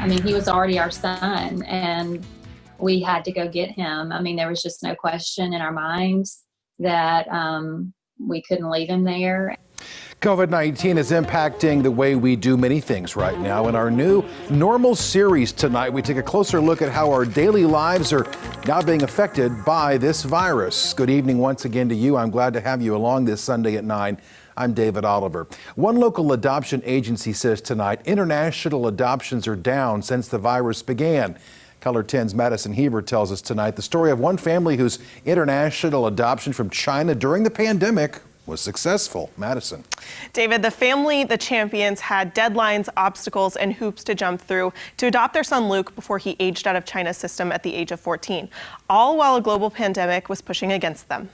I mean, he was already our son, and we had to go get him. I mean, there was just no question in our minds that we couldn't leave him there. COVID-19 is impacting the way we do many things right now. In our new Normal series tonight, we take a closer look at how our daily lives are now being affected by this virus. Good evening once again to you. I'm glad to have you along this Sunday at 9. I'm David Oliver. One local adoption agency says tonight international adoptions are down since the virus began. KOLR 10's Madison Hever tells us tonight the story of one family whose international adoption from China during the pandemic was successful. Madison. David, the family, the champions, had deadlines, obstacles, and hoops to jump through to adopt their son Luke before he aged out of China's system at the age of 14, all while a global pandemic was pushing against them.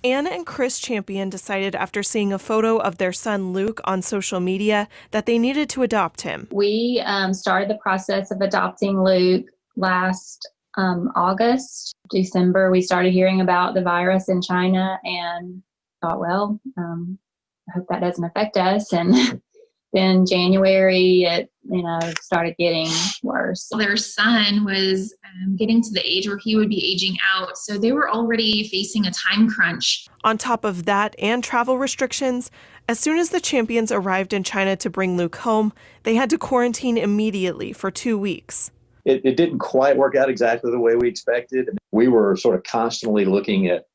Anna and Chris Champion decided after seeing a photo of their son Luke on social media that they needed to adopt him. We started the process of adopting Luke last August. December, we started hearing about the virus in China and thought, well, I hope that doesn't affect us. And then January, it started getting worse. Their son was getting to the age where he would be aging out, so they were already facing a time crunch. On top of that and travel restrictions, as soon as the champions arrived in China to bring Luke home, they had to quarantine immediately for 2 weeks. It didn't quite work out exactly the way we expected. We were sort of constantly looking at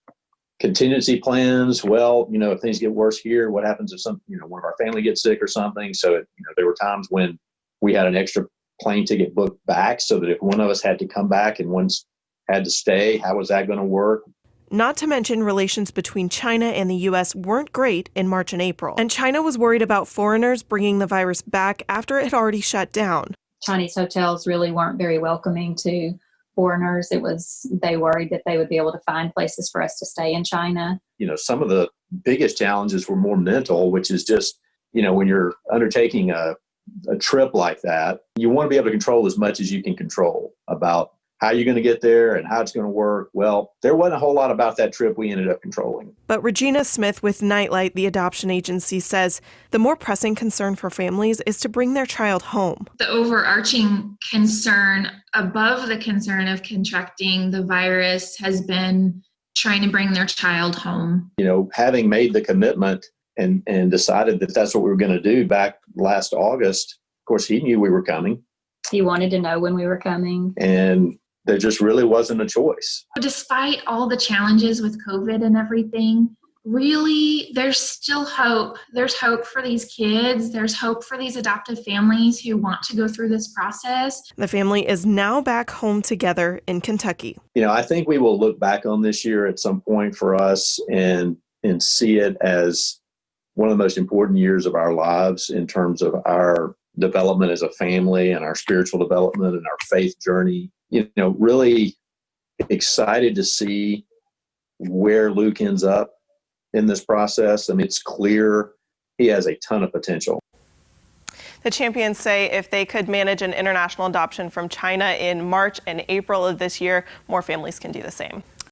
contingency plans. Well, if things get worse here, what happens if one of our family gets sick or something? So, there were times when we had an extra plane ticket booked back so that if one of us had to come back and one had to stay, how was that going to work? Not to mention relations between China and the U.S. weren't great in March and April. And China was worried about foreigners bringing the virus back after it had already shut down. Chinese hotels really weren't very welcoming to foreigners. They worried that they would be able to find places for us to stay in China. Some of the biggest challenges were more mental, which is just, when you're undertaking a trip like that, you want to be able to control as much as you can control about how you're going to get there and how it's going to work. Well, there wasn't a whole lot about that trip we ended up controlling. But Regina Smith with NIGHTLIGHT, the adoption agency, says the more pressing concern for families is to bring their child home. The overarching concern above the concern of contracting the virus has been trying to bring their child home. Having made the commitment and decided that that's what we were going to do back last August, of course, he knew we were coming. He wanted to know when we were coming. And there just really wasn't a choice. Despite all the challenges with COVID and everything, really, there's still hope. There's hope for these kids. There's hope for these adoptive families who want to go through this process. The family is now back home together in Kentucky. I think we will look back on this year at some point for us and see it as one of the most important years of our lives in terms of our development as a family and our spiritual development and our faith journey. Really excited to see where Luke ends up in this process. I mean, it's clear he has a ton of potential. The champions say if they could manage an international adoption from China in March and April of this year, more families can do the same.